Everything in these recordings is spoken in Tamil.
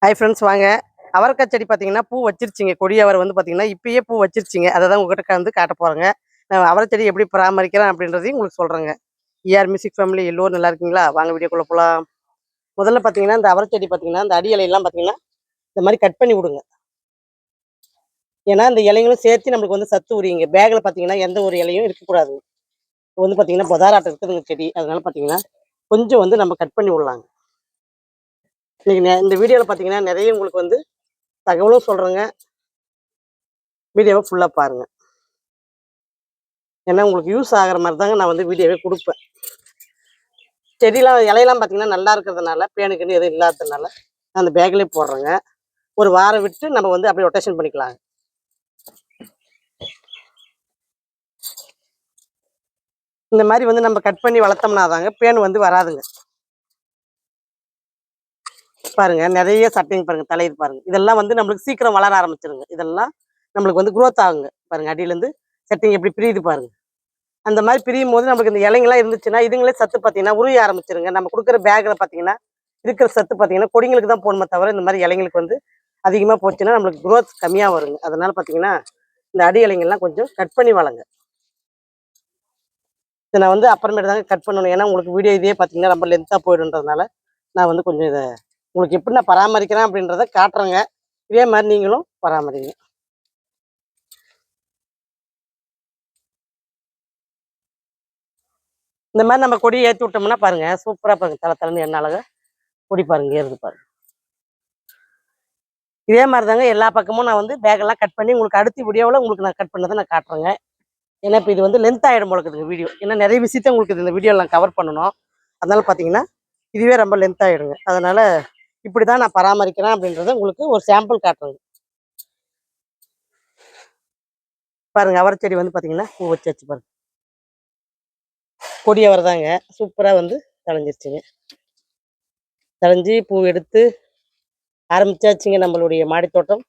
ஹாய் ஃப்ரெண்ட்ஸ், வாங்க. அவரைக்காய் செடி பார்த்தீங்கன்னா பூ வச்சிருச்சிங்க. கொடி அவரை வந்து பார்த்தீங்கன்னா இப்பயே பூ வச்சிருச்சிங்க. அதை தான் உங்ககிட்ட வந்து காட்ட போகிறேங்க. நான் அவரை செடி எப்படி பராமரிக்கிறேன் அப்படின்றதையும் உங்களுக்கு சொல்கிறேங்க. மியூசிக் ஃபேமிலி எல்லோரும் நல்லா இருக்கீங்களா? வாங்க வீடியோக்குள்ளே போகலாம். முதல்ல பார்த்தீங்கன்னா இந்த அவரை செடி பார்த்தீங்கன்னா இந்த அடி இலையெல்லாம் பார்த்தீங்கன்னா இந்த மாதிரி கட் பண்ணி விடுங்க. ஏன்னா இந்த இலைங்களும் சேர்த்து நம்மளுக்கு வந்து சத்து உரியுங்க. பேக்கில் பார்த்தீங்கன்னா எந்த ஒரு இலையும் இருக்கக்கூடாது. இப்போ வந்து பார்த்தீங்கன்னா பொதாராட்டம் இருக்குதுங்க செடி. அதனால பார்த்தீங்கன்னா கொஞ்சம் வந்து நம்ம கட் பண்ணி விடலாங்க. இன்னைக்கு இந்த வீடியோவில் பார்த்தீங்கன்னா நிறைய உங்களுக்கு வந்து தகவலும் சொல்கிறேங்க. வீடியோவை ஃபுல்லாக பாருங்கள். ஏன்னா உங்களுக்கு யூஸ் ஆகிற மாதிரி தாங்க நான் வந்து வீடியோவே கொடுப்பேன். செடியெலாம் இலையெல்லாம் பார்த்தீங்கன்னா நல்லா இருக்கிறதுனால பேனுக்குன்னு எதுவும் இல்லாததுனால நான் அந்த பேக்லேயே போடுறேங்க. ஒரு வாரம் விட்டு நம்ம வந்து அப்படியே ரொட்டேஷன் பண்ணிக்கலாங்க. இந்த மாதிரி வந்து நம்ம கட் பண்ணி வளர்த்தோம்னா தாங்க பேன் வந்து வராதுங்க. பாருங்க நிறைய சட்டைங்க பாருங்க, தலையில் பாருங்க. இதெல்லாம் வந்து நம்மளுக்கு சீக்கிரம் வளர ஆரம்பிச்சிருங்க. இதெல்லாம் நம்மளுக்கு வந்து குரோத் ஆகுங்க. பாருங்க அடியிலேருந்து செட்டிங் எப்படி பிரியுது பாருங்க. அந்த மாதிரி பிரியும் போது நம்மளுக்கு இந்த இலைங்கெல்லாம் இருந்துச்சுன்னா இதுங்களே சத்து பார்த்தீங்கன்னா உருய ஆரம்பிச்சிருங்க. நம்ம கொடுக்குற பேக்கில் பார்த்தீங்கன்னா இருக்கிற சத்து பார்த்தீங்கன்னா கொடிங்களுக்கு தான் போடணுமே தவிர இந்த மாதிரி இலைங்களுக்கு வந்து அதிகமாக போச்சுன்னா நம்மளுக்கு குரோத் கம்மியாக வருங்க. அதனால பார்த்தீங்கன்னா இந்த அடி இலைங்கள்லாம் கொஞ்சம் கட் பண்ணி வளங்க. இதை நான் வந்து அப்புறமேட்டு தாங்க கட் பண்ணணும். ஏன்னா உங்களுக்கு வீடியோ இதே பார்த்தீங்கன்னா ரொம்ப லென்த்தாக போயிடுன்றதுனால நான் வந்து கொஞ்சம் இதை உங்களுக்கு எப்படி நான் பராமரிக்கிறேன் அப்படின்றத காட்டுறேங்க. இதே மாதிரி நீங்களும் பராமரிங்க. இந்த மாதிரி நம்ம கொடி ஏற்றி விட்டோம்னா பாருங்க சூப்பராக பாருங்க, தலை தலைன்னு என்ன அழகா கொடி பாருங்க ஏறுது பாருங்க. இதே மாதிரி தாங்க எல்லா பக்கமும் நான் வந்து பேக்கெல்லாம் கட் பண்ணி உங்களுக்கு அடுத்த வீடியோவில் உங்களுக்கு நான் கட் பண்ணதை நான் காட்டுறேங்க. ஏன்னா இப்போ இது வந்து லென்த் ஆகிடும் போலக்குதுங்க வீடியோ. ஏன்னா நிறைய விஷயத்த உங்களுக்கு இந்த வீடியோவில் கவர் பண்ணணும். அதனால பார்த்தீங்கன்னா இதுவே ரொம்ப லென்த் ஆகிடுங்க. அதனால இப்படி தான் நான் பராமரிக்கிறேன் அப்படின்றத உங்களுக்கு ஒரு சாம்பிள் காட்டுறேங்க. பாருங்க அவரை செடி வந்து பார்த்தீங்கன்னா பூ வச்சு பாருங்க. கொடி அவரை தாங்க சூப்பராக வந்து தளைஞ்சிருச்சுங்க. தளைஞ்சி பூ எடுத்து ஆரம்பிச்சாச்சுங்க. நம்மளுடைய மாடித்தோட்டம்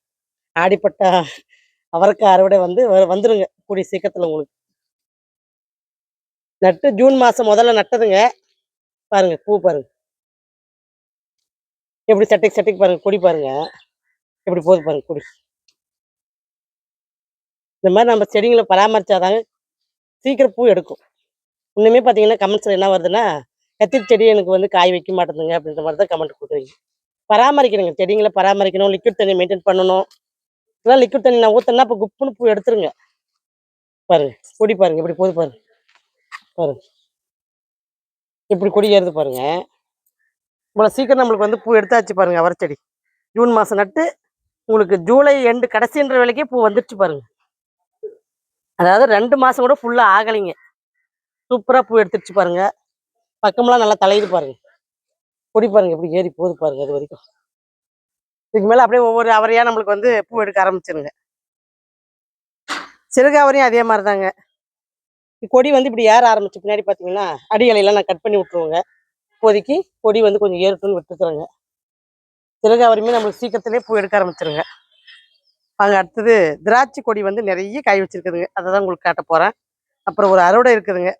ஆடிப்பட்டா அவரைக்காய் அறுவடை வந்து வந்துருங்க கூடிய சீக்கிரத்தில். உங்களுக்கு நட்டு ஜூன் மாதம் முதல்ல நட்டதுங்க. பாருங்க பூ பாருங்க எப்படி சட்டைக்கு சட்டைக்கு பாருங்க. கொடி பாருங்க எப்படி போகுது பாருங்க கொடி. இந்த மாதிரி நம்ம செடிங்களை பராமரிச்சாதாங்க சீக்கிரம் பூ எடுக்கும். இன்னுமே பார்த்தீங்கன்னா கமெண்ட்ஸில் என்ன வருதுன்னா கத்திரி செடி எனக்கு வந்து காய் வைக்க மாட்டேங்குங்க அப்படின்ற மாதிரி தான் கமெண்ட் கொடுக்குறீங்க. பராமரிக்கணுங்க, செடிங்களை பராமரிக்கணும். லிக்விட் தண்ணி மெயின்டைன் பண்ணணும். இதெல்லாம் லிக்விட் தண்ணி நான் ஊற்றினா இப்போ குப்புன்னு பூ எடுத்துருங்க. பாருங்க கொடி பாருங்க எப்படி போகுது பாருங்க. பாருங்க இப்படி கொடி ஏறுது பாருங்க. இவ்வளோ சீக்கிரம் நம்மளுக்கு வந்து பூ எடுத்தாச்சு பாருங்க. அவரை செடி ஜூன் மாதம் நட்டு உங்களுக்கு ஜூலை எண்டு கடைசின்ற வேலைக்கே பூ வந்துடுச்சு பாருங்க. அதாவது 2 மாதம் கூட ஃபுல்லாக ஆகலைங்க. சூப்பராக பூ எடுத்துடுச்சு பாருங்க. பக்கமெல்லாம் நல்லா தலையுது பாருங்க. கொடி பாருங்க எப்படி ஏறி போகுது பாருங்க. அது வரைக்கும் இதுக்கு மேலே அப்படியே ஒவ்வொரு அவரையாக நம்மளுக்கு வந்து பூ எடுக்க ஆரம்பிச்சிருங்க. சிறுகாவரையும் அதே மாதிரி தாங்க. கொடி வந்து இப்படி ஏற ஆரம்பிச்சு பின்னாடி பார்த்தீங்கன்னா அடி இலையெல்லாம் நான் கட் பண்ணி விட்ருவோங்க. இப்போதைக்கு கொடி வந்து கொஞ்சம் ஏறட்டும்னு விட்டுக்கிறேங்க. சிறுகாவரியுமே நம்மளுக்கு சீக்கிரத்திலே பூ எடுக்க ஆரம்பிச்சிருங்க. அங்கே அடுத்தது திராட்சை கொடி வந்து நிறைய காய் வச்சிருக்குதுங்க. அதை தான் உங்களுக்கு காட்ட போகிறேன். அப்புறம் ஒரு அறுவடை இருக்குதுங்க.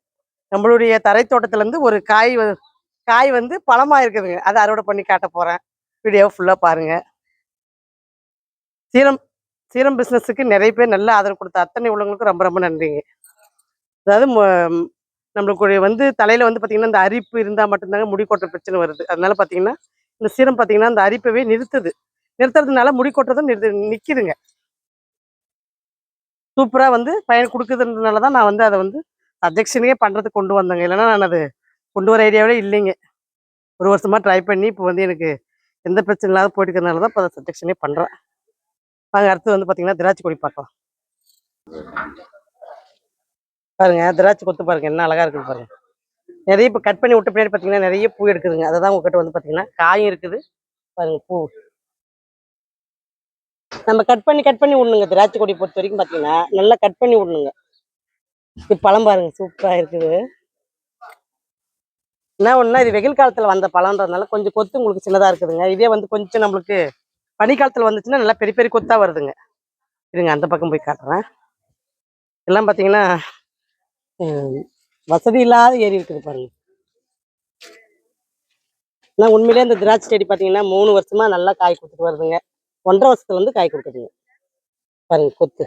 நம்மளுடைய தரை தோட்டத்துலேருந்து ஒரு காய் வந்து பழமாக இருக்குதுங்க. அதை அறுவடை பண்ணி காட்ட போகிறேன். வீடியோவை ஃபுல்லாக பாருங்கள். சீரம் பிஸ்னஸுக்கு நிறைய பேர் நல்ல ஆதரவு கொடுத்த அத்தனை உள்ளவங்களுக்கும் ரொம்ப ரொம்ப நன்றிங்க. அதாவது நம்மளுக்கு வந்து தலையில் வந்து பார்த்திங்கன்னா இந்த அரிப்பு இருந்தால் மட்டும்தாங்க முடி கொட்டுற பிரச்சனை வருது. அதனால பார்த்தீங்கன்னா இந்த சீரம் பார்த்தீங்கன்னா அந்த அரிப்பவே நிறுத்துறதுனால முடி கொட்டுறதும் நிற்கிதுங்க. சூப்பராக வந்து பயன் கொடுக்குதுன்றதுனால தான் நான் வந்து அதை வந்து சஜெக்ஷனே பண்ணுறதுக்கு கொண்டு வந்தேங்க. இல்லைன்னா நான் அது கொண்டு வர ஐடியாவே இல்லைங்க. ஒரு வருஷமாக ட்ரை பண்ணி இப்போ வந்து எனக்கு எந்த பிரச்சனை இல்லாத போயிட்டு இருக்கிறதுனால தான் இப்போ அதை சஜெக்ஷனே பண்ணுறேன். வாங்க அடுத்து வந்து பார்த்தீங்கன்னா திராட்சை கொடி பார்க்கலாம். பாருங்க திராட்சை கொத்து பாருங்க என்ன அழகா இருக்குது பாருங்க. நிறைய இப்போ கட் பண்ணி விட்ட பின்னாடி பார்த்தீங்கன்னா நிறைய பூ எடுக்குதுங்க. அதை தான் உங்ககிட்ட வந்து பார்த்தீங்கன்னா காயும் இருக்குது பாருங்க. பூ நம்ம கட் பண்ணி விடணுங்க. திராட்சை கொடி பொறுத்த வரைக்கும் பார்த்தீங்கன்னா நல்லா கட் பண்ணி விடணுங்க. இது பழம் பாருங்க சூப்பராக இருக்குது. என்ன ஒன்றா இது வெயில் காலத்தில் வந்த பழம்ன்றதுனால கொஞ்சம் கொத்து உங்களுக்கு சின்னதாக இருக்குதுங்க. இதே வந்து கொஞ்சம் நம்மளுக்கு பனிக்காலத்தில் வந்துச்சுன்னா நல்லா பெரிய பெரிய கொத்தாக வருதுங்க. இருங்க அந்த பக்கம் போய் காட்டுறேன். எல்லாம் பார்த்தீங்கன்னா வசதி இல்லாத ஏரி இருக்குது பாருங்க. ஆனால் உண்மையிலே இந்த திராட்சை செடி பார்த்தீங்கன்னா 3 வருஷமா நல்லா காய் கொடுத்துட்டு வருதுங்க. 1.5 வருஷத்துல வந்து காய் கொடுக்குதுங்க. பாருங்க கொத்து.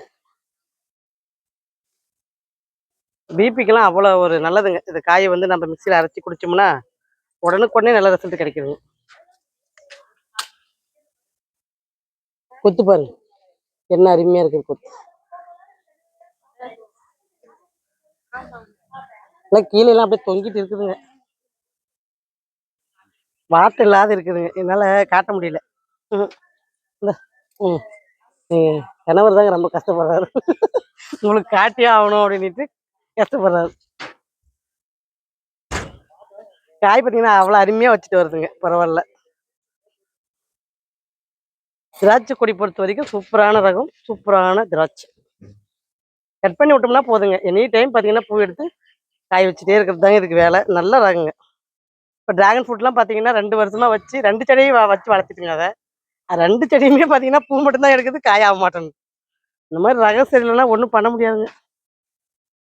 பிபிக்கெல்லாம் அவ்வளோ ஒரு நல்லதுங்க. இந்த காயை வந்து நம்ம மிக்சியில் அரைச்சி குடிச்சோம்னா உடனுக்குடனே நல்ல ரிசல்ட் கிடைக்குதுங்க. கொத்து பாருங்க என்ன அருமையா இருக்குது கொத்து. எல்லாம் கீழே எல்லாம் அப்படியே தொங்கிட்டு இருக்குதுங்க. வாட்டு இல்லாத இருக்குதுங்க. என்னால காட்ட முடியல. ம். இந்த ம் கணவர் தாங்க ரொம்ப கஷ்டப்படுறாரு. உங்களுக்கு காட்டியே ஆகணும் அப்படின்ட்டு கஷ்டப்படுறாரு. காய் பார்த்தீங்கன்னா அவ்வளோ அருமையா வச்சுட்டு வருதுங்க. பரவாயில்ல. திராட்சை கொடி பொறுத்த வரைக்கும் சூப்பரான ரகம், சூப்பரான திராட்சை. கட் பண்ணி விட்டோம்னா போதுங்க. எனி டைம் பார்த்தீங்கன்னா பூ எடுத்து காய் வச்சுட்டே இருக்கிறது தாங்க இதுக்கு வேலை. நல்ல ரகங்க. இப்போ டிராகன் ஃப்ரூட்லாம் பார்த்தீங்கன்னா 2 வருஷமா வச்சு 2 செடியும் வச்சு வளர்த்துட்டுங்க. அதை 2 செடியுமே பார்த்தீங்கன்னா பூ மட்டும்தான் எடுக்குது, காய் ஆக மாட்டேங்குது. இந்த மாதிரி ரகம் சரியில்லைன்னா ஒன்றும் பண்ண முடியாதுங்க.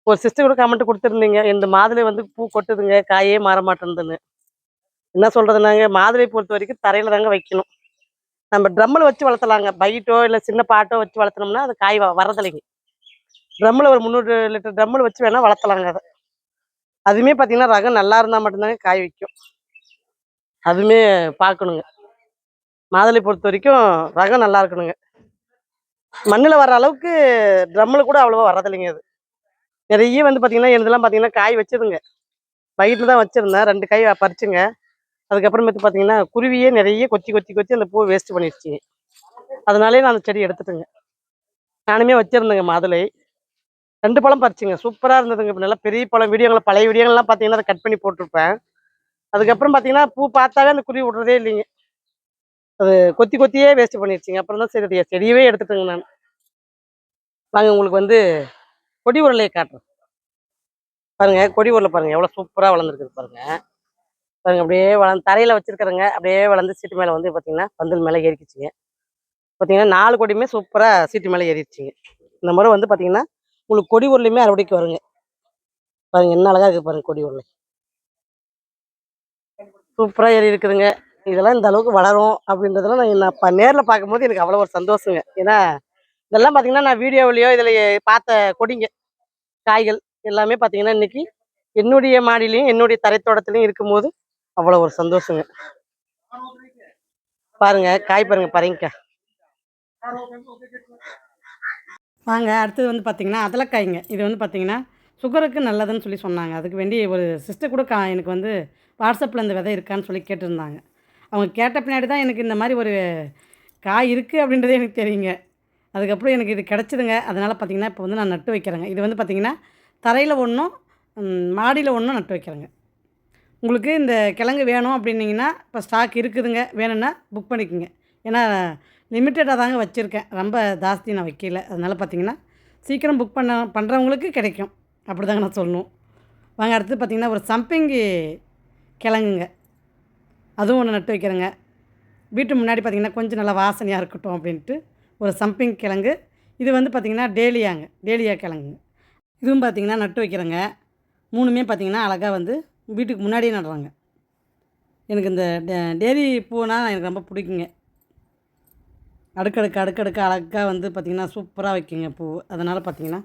ஒரு சிஸ்டர் கூட கமெண்ட் கொடுத்துருந்தீங்க, இந்த மாதுளை வந்து பூ கொட்டுதுங்க, காயே மாற மாட்டேங்குதுன்னு. என்ன சொல்றதுனாங்க, மாதுளை பொறுத்த வரைக்கும் தரையில தாங்க வைக்கணும். நம்ம ட்ரம்மில் வச்சு வளர்த்தலாங்க. பைட்டோ இல்லை சின்ன பாட்டோ வச்சு வளர்த்தனோம்னா அது காய் வரதில்லைங்க. ட்ரம்மில் ஒரு 300 லிட்டர் ட்ரம்மில் வச்சு வேணால் வளர்த்தலாங்க அதை. அதுவுமே பார்த்தீங்கன்னா ரகம் நல்லா இருந்தால் மட்டும்தாங்க காய் வைக்கும். அதுவுமே பார்க்கணுங்க. மாதுளை பொறுத்த வரைக்கும் ரகம் நல்லா இருக்கணுங்க. மண்ணில் வர அளவுக்கு ட்ரம்மில் கூட அவ்வளோவா வரதில்லைங்க. அது நிறைய வந்து பார்த்தீங்கன்னா எனதுலாம் பார்த்தீங்கன்னா காய் வச்சதுங்க. பைட்டில் தான் வச்சுருந்தேன். 2 காய் பறிச்சுங்க. அதுக்கப்புறமேட்டு பார்த்தீங்கன்னா குருவியே நிறைய கொத்தி கொத்தி கொத்தி அந்த பூவை வேஸ்ட் பண்ணிடுச்சுங்க. அதனாலே நான் அந்த செடி எடுத்துட்டேங்க. நானுமே வச்சுருந்தேங்க மாதுளை. 2 பழம் பறிச்சுங்க. சூப்பராக இருந்ததுங்க. இப்போ நல்லா பெரிய பழம். வீடியோங்களை பழைய வீடியோங்கள்லாம் பார்த்தீங்கன்னா அதை கட் பண்ணி போட்டிருப்பேன். அதுக்கப்புறம் பார்த்தீங்கன்னா பூ பார்த்தாவே அந்த குருவி விட்றதே இல்லைங்க. அது கொத்தி கொத்தியே வேஸ்ட் பண்ணிடுச்சுங்க. அப்புறம் தான் சரி செடியவே எடுத்துட்டேங்க நான். வாங்க உங்களுக்கு வந்து கொடி உருளையை காட்டுறேன். பாருங்க கொடி உருளை பாருங்க எவ்வளோ சூப்பராக வளர்ந்துருக்குது பாருங்க. பாருங்க அப்படியே வளர்ந்து தரையில் வச்சிருக்கிறேங்க. அப்படியே வளர்ந்து சீட்டு மேலே வந்து பார்த்தீங்கன்னா பந்தல் மேலே ஏறிக்குச்சுங்க. பார்த்தீங்கன்னா 4 கொடியுமே சூப்பராக சீட்டு மேலே ஏறிடுச்சுங்க. இந்த முறை வந்து பார்த்தீங்கன்னா உங்களுக்கு கொடி உருளையுமே அறுவடைக்கு வருங்க. பாருங்க என்ன அழகா இருக்குது பாருங்க கொடி உருளை. சூப்பராக ஏறி இருக்குதுங்க. இதெல்லாம் இந்த அளவுக்கு வளரும் அப்படின்றதெல்லாம் நான் நேரில் பார்க்கும்போது எனக்கு அவ்வளோ ஒரு சந்தோஷங்க. ஏன்னா இதெல்லாம் பார்த்தீங்கன்னா நான் வீடியோவிலையோ இதில் பார்த்த கொடிங்க காய்கள் எல்லாமே பார்த்தீங்கன்னா இன்னைக்கு என்னுடைய மாடியிலையும் என்னுடைய தரைத்தோட்டத்திலையும் இருக்கும்போது அவ்வளோ ஒரு சந்தோஷங்க. பாருங்க காய் பாருங்க பரங்கிக்காய். வாங்க அடுத்தது வந்து பார்த்தீங்கன்னா அதலக்காய்ங்க. இது வந்து பார்த்தீங்கன்னா சுகருக்கு நல்லதுன்னு சொல்லி சொன்னாங்க. அதுக்கு வேண்டி ஒரு சிஸ்டர் கூட எனக்கு வந்து வாட்ஸ்அப்பில் இந்த விதை இருக்கான்னு சொல்லி கேட்டிருந்தாங்க. அவங்க கேட்ட பின்னாடி தான் எனக்கு இந்த மாதிரி ஒரு காய் இருக்குது அப்படின்றதே எனக்கு தெரியுங்க. அதுக்கப்புறம் எனக்கு இது கிடச்சிதுங்க. அதனால் பார்த்திங்கன்னா இப்போ வந்து நான் நட்டு வைக்கிறேங்க. இது வந்து பார்த்திங்கன்னா தரையில் ஒன்றும் மாடியில் ஒன்றும் நட்டு வைக்கிறேங்க. உங்களுக்கு இந்த கிழங்கு வேணும் அப்படின்னிங்கன்னா இப்போ ஸ்டாக் இருக்குதுங்க. வேணும்னா புக் பண்ணிக்கோங்க. ஏன்னா லிமிட்டடாக தாங்க வச்சுருக்கேன். ரொம்ப ஜாஸ்தி நான் வைக்கல. அதனால் பார்த்திங்கன்னா சீக்கிரம் புக் பண்ணுறவங்களுக்கு கிடைக்கும். அப்படி தாங்க நான் சொல்லணும். வாங்க அடுத்து பார்த்திங்கன்னா ஒரு சம்பிங்கி கிழங்குங்க. அதுவும் ஒன்று நட்டு வைக்கிறேங்க. வீட்டு முன்னாடி பார்த்திங்கன்னா கொஞ்சம் நல்லா வாசனையாக இருக்கட்டும் அப்படின்ட்டு ஒரு சம்பிங் கிழங்கு. இது வந்து பார்த்திங்கன்னா டேலியா கிழங்குங்க. இதுவும் பார்த்திங்கன்னா நட்டு வைக்கிறேங்க. 3மே பார்த்திங்கன்னா அழகாக வந்து வீட்டுக்கு முன்னாடியே நடுறாங்க. எனக்கு இந்த டேரி பூனால் எனக்கு ரொம்ப பிடிக்குங்க. அடுக்கடுக்கு அழகாக வந்து பார்த்திங்கன்னா சூப்பராக வைக்குங்க பூ. அதனால் பார்த்திங்கன்னா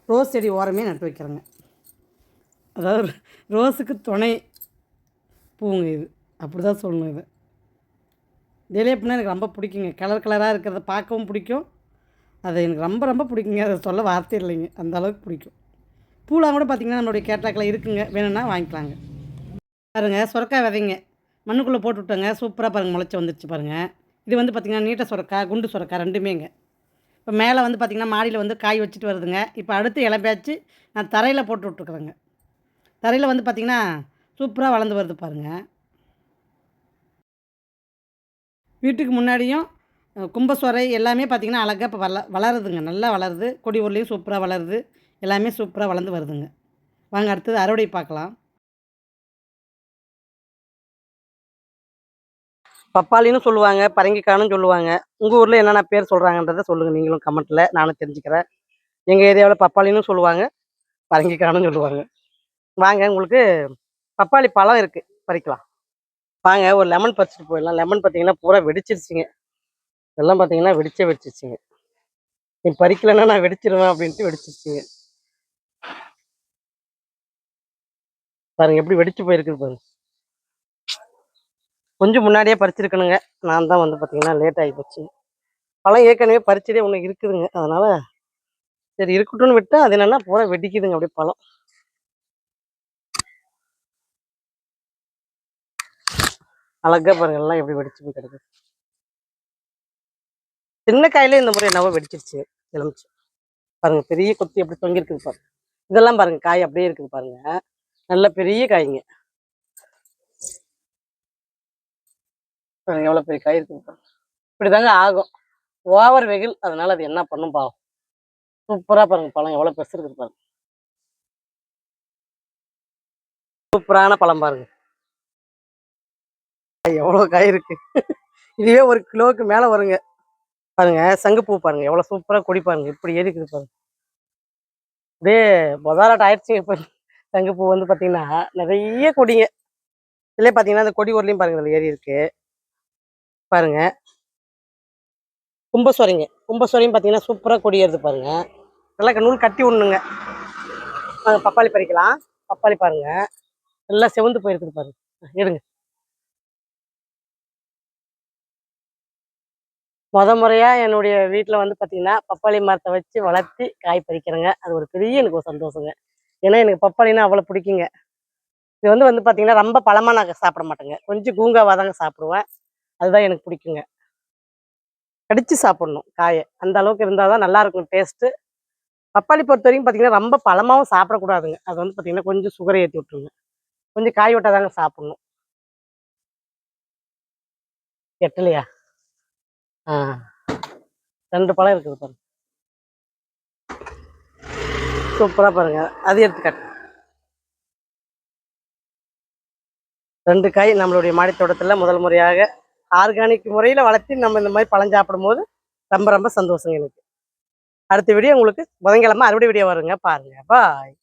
ரோஸ் செடி ஓரமே நட்டு வைக்கிறேங்க. அதாவது ரோஸுக்கு துணை பூங்க இது. அப்படி தான் சொல்லணும். இது டேலியா பூனா எனக்கு ரொம்ப பிடிக்குங்க. கலராக இருக்கிறத பார்க்கவும் பிடிக்கும். அது எனக்கு ரொம்ப பிடிக்குங்க. அதை சொல்ல வார்த்தை இல்லைங்க. அந்த அளவுக்கு பிடிக்கும். பூலாம் கூட பார்த்திங்கன்னா நம்மளுடைய கேட்லாக்கில் இருக்குங்க. வேணும்னா வாங்கிக்கலாங்க. பாருங்கள் சுரக்காய் விதைங்க மண்ணுக்குள்ளே போட்டு விட்டோங்க. சூப்பராக பாருங்கள் முளைச்சி வந்துடுச்சு பாருங்கள். இது வந்து பார்த்திங்கன்னா நீட்ட சுரக்காய் குண்டு சுரக்காய் 2மேங்க. இப்போ மேலே வந்து பார்த்திங்கன்னா மாடியில் வந்து காய் வச்சுட்டு வருதுங்க. இப்போ அடுத்து இளம்பேச்சு நான் தரையில் போட்டு விட்ருக்குறேங்க. தரையில் வந்து பார்த்திங்கன்னா சூப்பராக வளர்ந்து வருது பாருங்கள். வீட்டுக்கு முன்னாடியும் கும்பசோரை எல்லாமே பார்த்திங்கன்னா அழகாக இப்போ வளருதுங்க. நல்லா வளருது. கொடி உருளையும் சூப்பராக வளருது. எல்லாமே சூப்பராக வளர்ந்து வருதுங்க. வாங்க அடுத்தது அறுவடை பார்க்கலாம். பப்பாளின்னு சொல்லுவாங்க, பரங்கிக்காய்னு சொல்லுவாங்க. உங்கள் ஊரில் என்னென்ன பேர் சொல்கிறாங்கன்றதை சொல்லுங்கள் நீங்களும் கமெண்ட்டில். நானும் தெரிஞ்சுக்கிறேன். எங்கள் ஏரியாவில் பப்பாளின்னு சொல்லுவாங்க, பரங்கிக்காய்னு சொல்லுவாங்க. வாங்க உங்களுக்கு பப்பாளி பழம் இருக்குது, பறிக்கலாம். வாங்க ஒரு லெமன் பறிச்சுட்டு போயிடலாம். லெமன் பார்த்தீங்கன்னா பூரா வெடிச்சிருச்சுங்க. இதெல்லாம் பார்த்தீங்கன்னா வெடிச்சிருச்சுங்க. நீ பறிக்கலைன்னா நான் வெடிச்சிருவேன் அப்படின்ட்டு வெடிச்சிருச்சுங்க. பாருங்க எப்படி வெடிச்சு போயிருக்குது பாருங்க. கொஞ்சம் முன்னாடியே பறிச்சிருக்கணுங்க. நான் தான் வந்து பார்த்தீங்கன்னா லேட் ஆகி போச்சு. பழம் ஏற்கனவே பறிச்சதே ஒன்று இருக்குதுங்க. அதனால சரி இருக்கட்டும்னு விட்டா அது என்னன்னா பூரா வெடிக்குதுங்க அப்படியே பழம். அழகா பாருங்க எல்லாம் எப்படி வெடிச்சு போய் கிடக்குது. சின்ன காயிலே இந்த முறை என்னவோ வெடிச்சிருச்சு எலுமிச்சு. பாருங்க பெரிய கொத்தி எப்படி தொங்கி இருக்குது பாருங்க. இதெல்லாம் பாருங்க காய் அப்படியே இருக்குது பாருங்க. நல்ல பெரிய காய்ங்க. பாருங்க எவ்வளவு பெரிய காய் இருக்குது பாருங்க. இப்படிதாங்க ஆகும். ஓவர் வெயில் அதனால அது என்ன பண்ணும் பாவம். சூப்பரா பாருங்க பழம் எவ்வளவு பெருசு இருக்குது பாருங்க. சூப்பரான பழம் பாருங்க. எவ்வளவு காய் இருக்கு. இதுவே ஒரு கிலோவுக்கு மேல வருங்க. பாருங்க சங்குப்பூ பாருங்க எவ்வளவு சூப்பரா கொடி பாருங்க இப்படி ஏறிக்குது பாருங்க. அப்படியே பொதாராட்ட ஆயிடுச்சு. இப்ப சங்குப்பூ வந்து பாத்தீங்கன்னா நிறைய கொடிங்க. இதுலயே பாத்தீங்கன்னா அந்த கொடி ஊர்லயும் பாருங்க இதுல ஏறி இருக்கு பாருங்க. கும்பசோரிங்க கும்பசோரியும் பாத்தீங்கன்னா சூப்பரா கொடி ஏறுது பாருங்க. நல்லா நூல் கட்டி விடணுங்க. பப்பாளி பறிக்கலாம். பப்பாளி பாருங்க எல்லாம் செவந்து போயிருக்குது பாருங்க. எடுங்க. முறையா என்னுடைய வீட்டுல வந்து பாத்தீங்கன்னா பப்பாளி மரத்தை வச்சு வளர்த்தி காய் பறிக்கிறேங்க. அது ஒரு பெரிய எனக்கு ஒரு சந்தோஷங்க. ஏன்னா எனக்கு பப்பாளின்னா அவ்வளவு பிடிக்குங்க. இது வந்து பாத்தீங்கன்னா ரொம்ப பழமா நான் சாப்பிட மாட்டேங்க. கொஞ்சம் கூங்காவா தாங்க சாப்பிடுவேன். அதுதான் எனக்கு பிடிக்குங்க. கடிச்சு சாப்பிடணும் காயை. அந்த அளவுக்கு இருந்தாதான் நல்லா இருக்கும் டேஸ்ட். பப்பாளி பொறுத்த வரைக்கும் பாத்தீங்கன்னா ரொம்ப பழமாவும் சாப்பிடக்கூடாதுங்க. அது வந்து பாத்தீங்கன்னா கொஞ்சம் சுகரை ஏற்றி விட்டுருங்க. கொஞ்சம் காய் விட்டா தாங்க சாப்பிடணும். எட்டலையா? ஆ 2 பழம் இருக்குது பாருங்க. சூப்பரா பாருங்க. அது எடுத்துக்காட்டு 2 காய் நம்மளுடைய மாடி தோட்டத்துல முதல் முறையாக ஆர்கானிக் முறையில வளர்த்தி நம்ம இந்த மாதிரி பழம் சாப்பிடும் போது ரொம்ப ரொம்ப சந்தோஷங்க எனக்கு. அடுத்த வீடியோ உங்களுக்கு புதன்கிழமை அறுவடை வீடியோ வருங்க பாருங்க. பாய்.